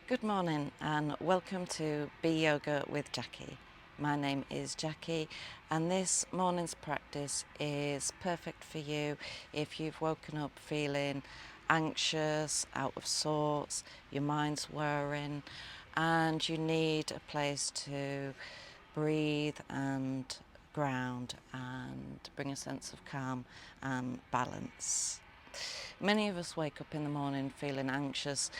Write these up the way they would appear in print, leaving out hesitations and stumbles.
Good morning and welcome to Be Yoga with Jakki. My name is Jakki and this morning's practice is perfect for you if you've woken up feeling anxious, out of sorts, your mind's whirring and you need a place to breathe and ground and bring a sense of calm and balance. Many of us wake up in the morning feeling anxious,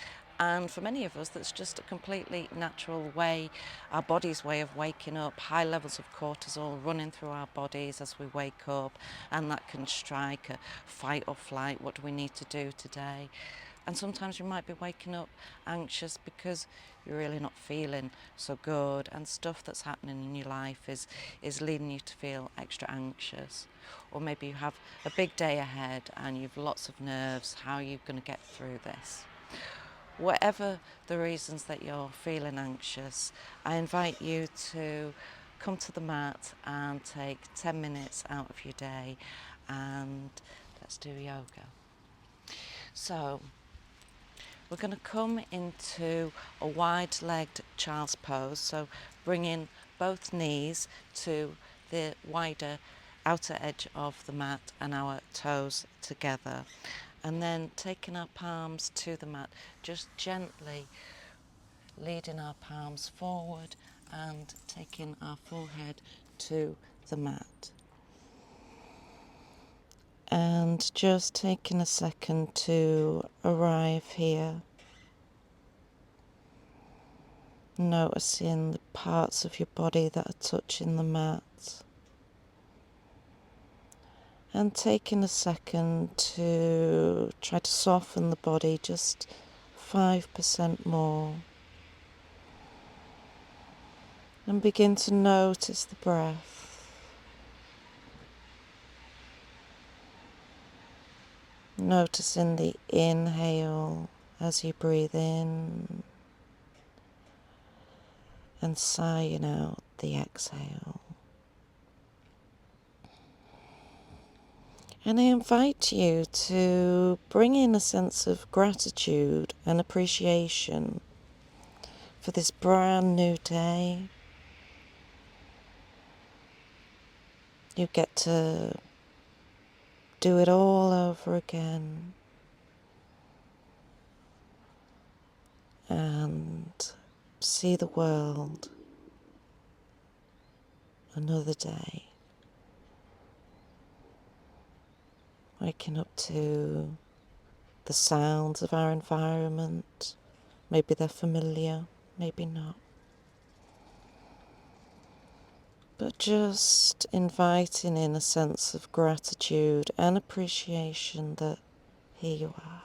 and for many of us that's just a completely natural way, our body's way of waking up. High levels of cortisol running through our bodies as we wake up, and that can strike a fight or flight. What do we need to do today? And sometimes you might be waking up anxious because you're really not feeling so good, and stuff that's happening in your life is leading you to feel extra anxious. Or maybe you have a big day ahead and you've lots of nerves. How are you going to get through this? Whatever the reasons that you're feeling anxious, I invite you to come to the mat and take 10 minutes out of your day and let's do yoga. So we're going to come into a wide-legged child's pose, so bringing both knees to the wider outer edge of the mat and our toes together, and then taking our palms to the mat, just gently leading our palms forward and taking our forehead to the mat. And just taking a second to arrive here, noticing the parts of your body that are touching the mat, and taking a second to try to soften the body just 5% more, and begin to notice the breath. Noticing the inhale as you breathe in and sighing out the exhale. And I invite you to bring in a sense of gratitude and appreciation for this brand new day. You get to do it all over again and see the world another day. Waking up to the sounds of our environment. Maybe they're familiar, maybe not. But just inviting in a sense of gratitude and appreciation that here you are.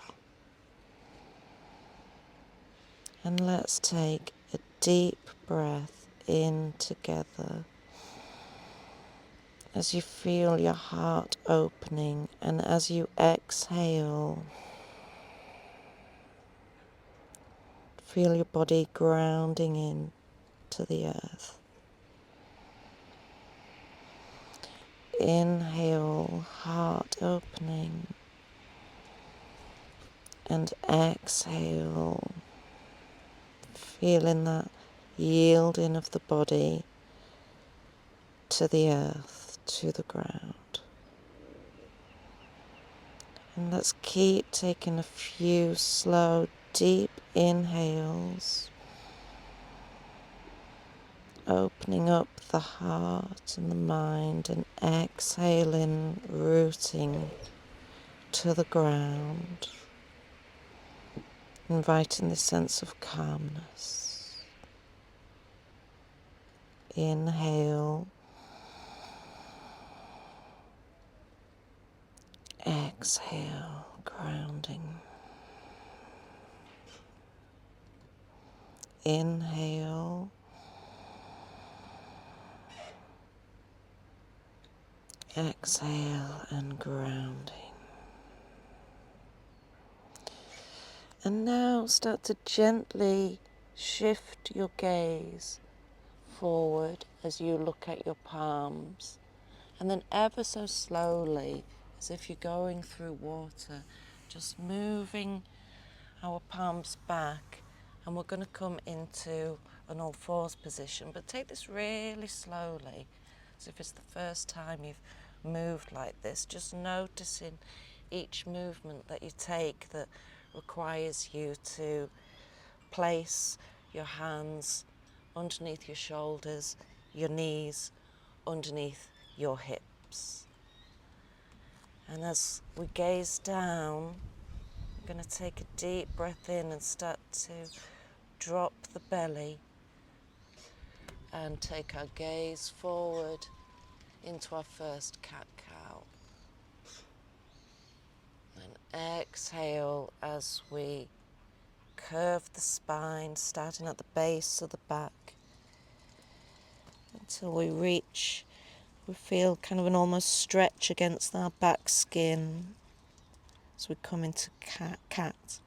And let's take a deep breath in together as you feel your heart opening, and as you exhale, feel your body grounding in to the earth. Inhale, heart opening, and exhale, feeling that yielding of the body to the earth, to the ground. And let's keep taking a few slow, deep inhales, opening up the heart and the mind, and exhaling, rooting to the ground, inviting this sense of calmness. Inhale, exhale, grounding. Inhale, exhale, and grounding. And now start to gently shift your gaze forward as you look at your palms, and then ever so slowly, as if you're going through water, just moving our palms back And we're going to come into an all fours position, but take this really slowly, as if it's the first time you've moved like this, just noticing each movement that you take that requires you to place your hands underneath your shoulders, your knees underneath your hips. And as we gaze down, we're going to take a deep breath in and start to drop the belly and take our gaze forward into our first cat-cow. And exhale as we curve the spine, starting at the base of the back, until we feel kind of an almost stretch against our back skin as we come into cat.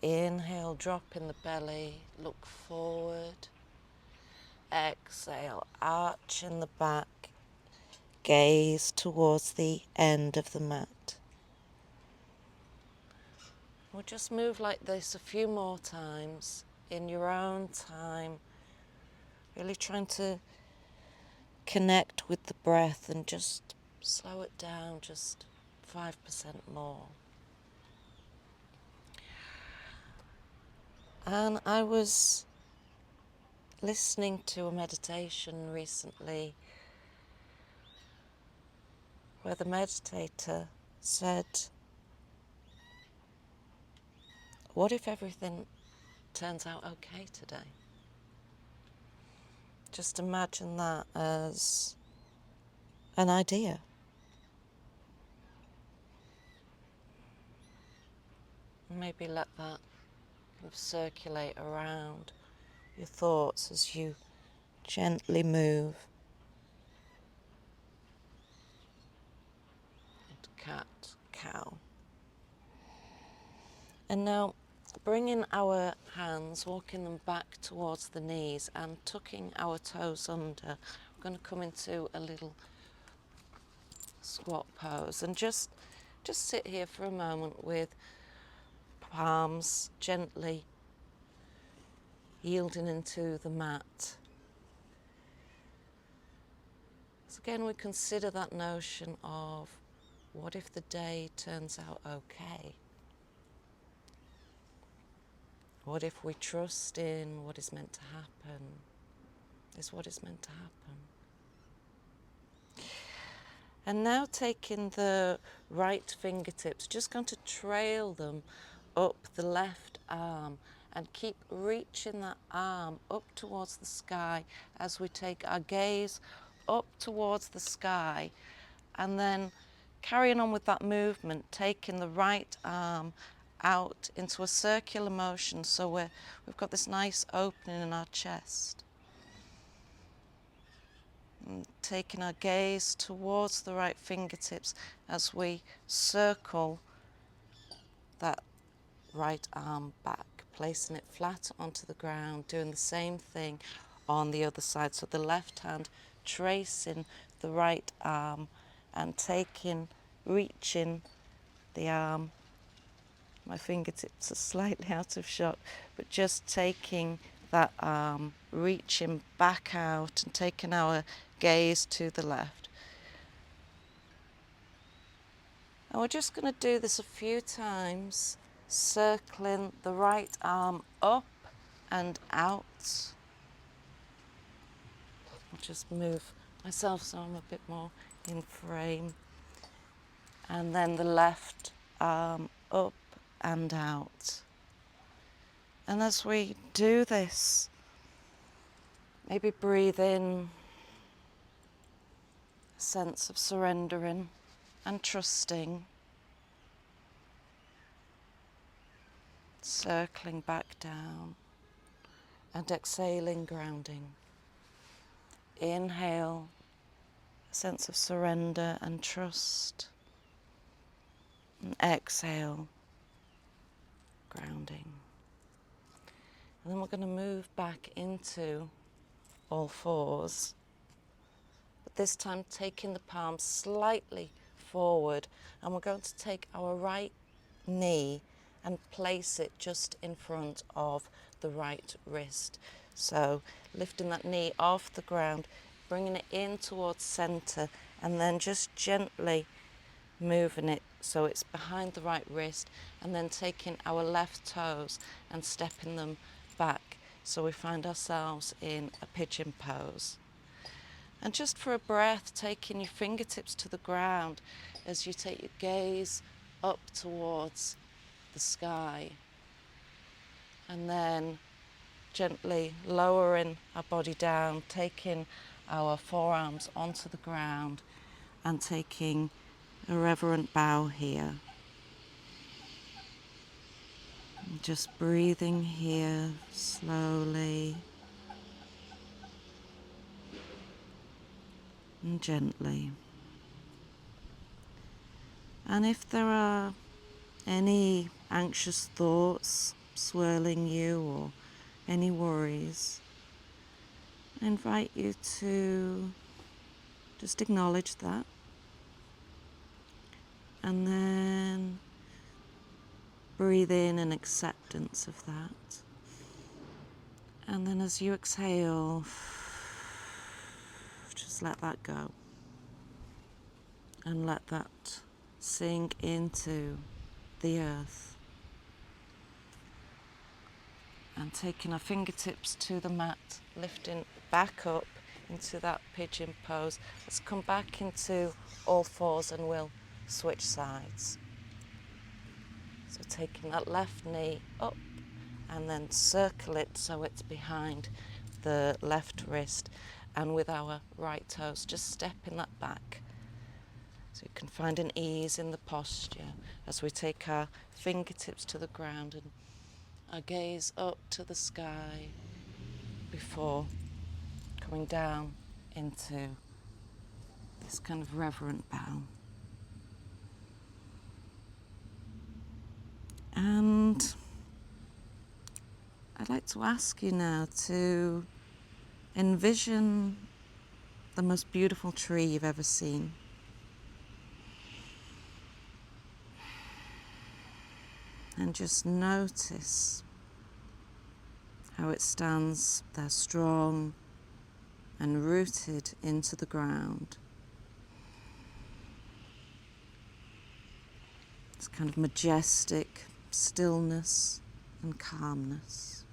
Inhale, drop in the belly, look forward. Exhale, arch in the back, gaze towards the end of the mat. We'll just move like this a few more times in your own time, really trying to connect with the breath and just slow it down just 5% more. And I was listening to a meditation recently where the meditator said, what if everything turns out okay today? Just imagine that as an idea. Maybe let that kind of circulate around your thoughts as you gently move into cat, cow. And now bringing our hands, walking them back towards the knees and tucking our toes under, we're going to come into a little squat pose and just sit here for a moment with palms gently yielding into the mat. So again, we consider that notion of what if the day turns out okay? What if we trust in what is meant to happen is what is meant to happen? And now taking the right fingertips, just going to trail them up the left arm and keep reaching that arm up towards the sky as we take our gaze up towards the sky, and then carrying on with that movement, taking the right arm out into a circular motion so we've got this nice opening in our chest. And taking our gaze towards the right fingertips as we circle that right arm back, placing it flat onto the ground, doing the same thing on the other side. So the left hand tracing the right arm and reaching the arm. My fingertips are slightly out of shot, but just taking that arm, reaching back out and taking our gaze to the left. And we're just going to do this a few times, circling the right arm up and out. I'll just move myself so I'm a bit more in frame. And then the left arm up and out. And as we do this, maybe breathe in a sense of surrendering and trusting, circling back down and exhaling, grounding. Inhale, a sense of surrender and trust, and exhale, grounding. And then we're going to move back into all fours, but this time taking the palms slightly forward, and we're going to take our right knee and place it just in front of the right wrist. So lifting that knee off the ground, bringing it in towards center, and then just gently moving it so it's behind the right wrist, and then taking our left toes and stepping them back so we find ourselves in a pigeon pose. And just for a breath, taking your fingertips to the ground as you take your gaze up towards the sky, and then gently lowering our body down, taking our forearms onto the ground and taking a reverent bow here. And just breathing here slowly and gently. And if there are any anxious thoughts swirling you or any worries, I invite you to just acknowledge that, and then breathe in an acceptance of that. And then as you exhale, just let that go and let that sink into the earth. And taking our fingertips to the mat, lifting back up into that pigeon pose. Let's come back into all fours and we'll switch sides. So taking that left knee up and then circle it so it's behind the left wrist, and with our right toes just stepping that back so you can find an ease in the posture as we take our fingertips to the ground and our gaze up to the sky before coming down into this kind of reverent bow. And I'd like to ask you now to envision the most beautiful tree you've ever seen. And just notice how it stands there strong and rooted into the ground. It's kind of majestic stillness and calmness.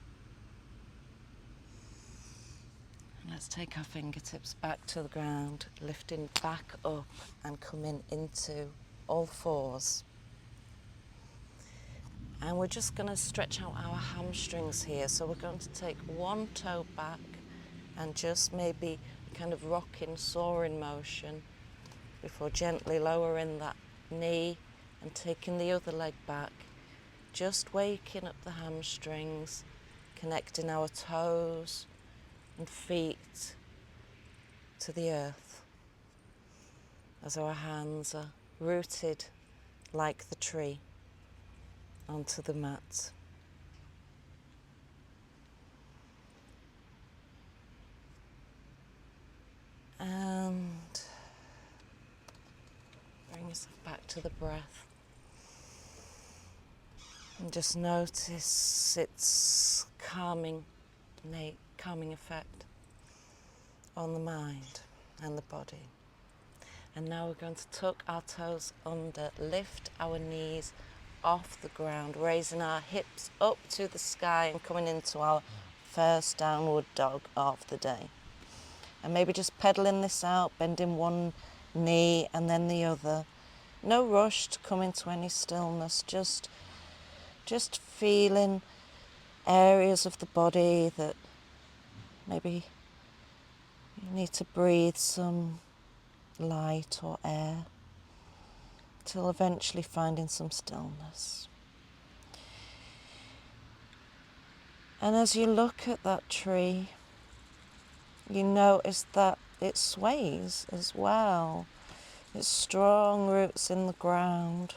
And let's take our fingertips back to the ground, lifting back up and coming into all fours. And we're just going to stretch out our hamstrings here. So we're going to take one toe back and just maybe kind of rocking, soaring motion before gently lowering that knee and taking the other leg back. Just waking up the hamstrings, connecting our toes and feet to the earth as our hands are rooted like the tree onto the mat. And bring yourself back to the breath. And just notice its calming effect on the mind and the body. And now we're going to tuck our toes under, lift our knees off the ground, raising our hips up to the sky and coming into our first downward dog of the day. And maybe just pedaling this out, bending one knee and then the other. No rush to come into any stillness, just feeling areas of the body that maybe you need to breathe some light or air, till eventually finding some stillness. And as you look at that tree, you notice that it sways as well. Its strong roots in the ground,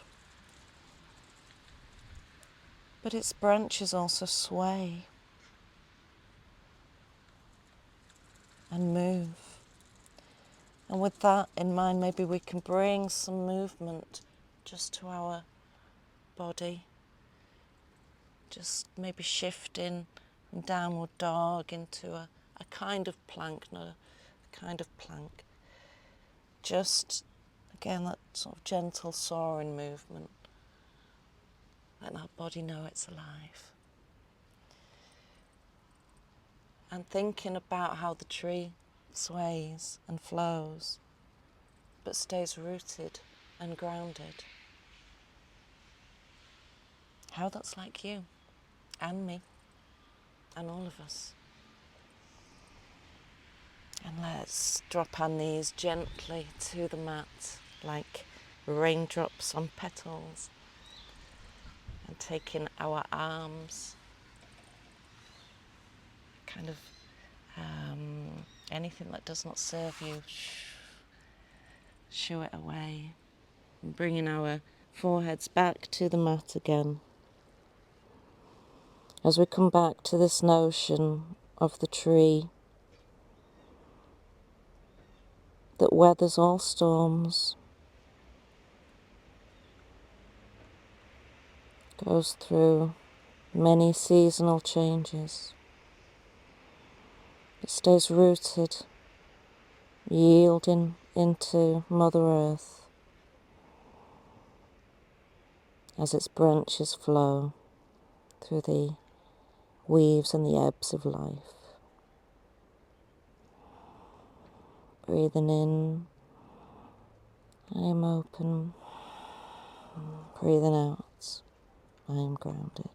but its branches also sway and move. And with that in mind, maybe we can bring some movement just to our body, just maybe shifting from downward dog into a kind of plank, not a kind of plank. Just, again, that sort of gentle soaring movement. Letting our body know it's alive. And thinking about how the tree sways and flows, but stays rooted and grounded. How that's like you, and me, and all of us. And let's drop our knees gently to the mat, like raindrops on petals. And taking our arms, kind of anything that does not serve you, shoo it away. And bringing our foreheads back to the mat again. As we come back to this notion of the tree that weathers all storms, goes through many seasonal changes, but stays rooted, yielding into Mother Earth as its branches flow through the weaves and the ebbs of life. Breathing in, I am open. Breathing out, I am grounded.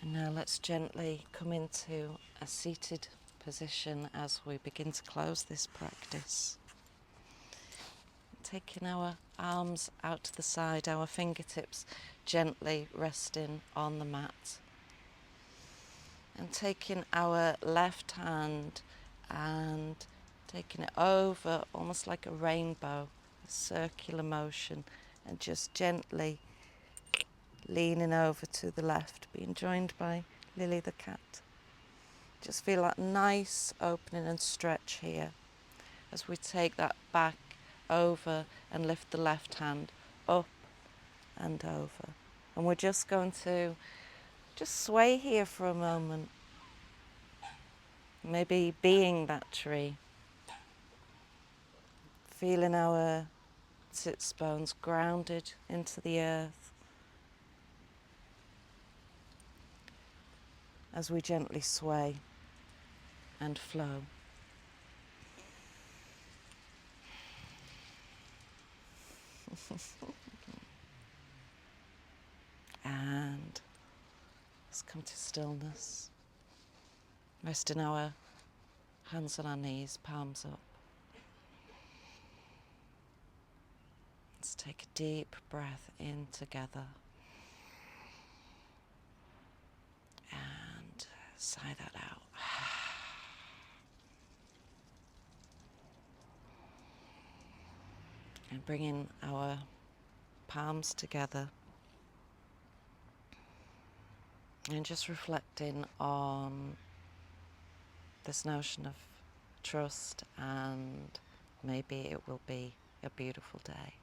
And now let's gently come into a seated position as we begin to close this practice. Taking our arms out to the side, our fingertips gently resting on the mat. And taking our left hand and taking it over almost like a rainbow, a circular motion, and just gently leaning over to the left, being joined by Lily the cat. Just feel that nice opening and stretch here as we take that back over and lift the left hand up and over. And we're just going to just sway here for a moment. Maybe being that tree. Feeling our sits bones grounded into the earth as we gently sway and flow. And let's come to stillness. Resting our hands on our knees, palms up. Let's take a deep breath in together. And sigh that out. And bringing our palms together. And just reflecting on this notion of trust, and maybe it will be a beautiful day.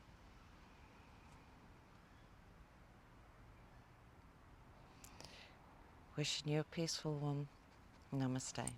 Wishing you a peaceful one. Namaste.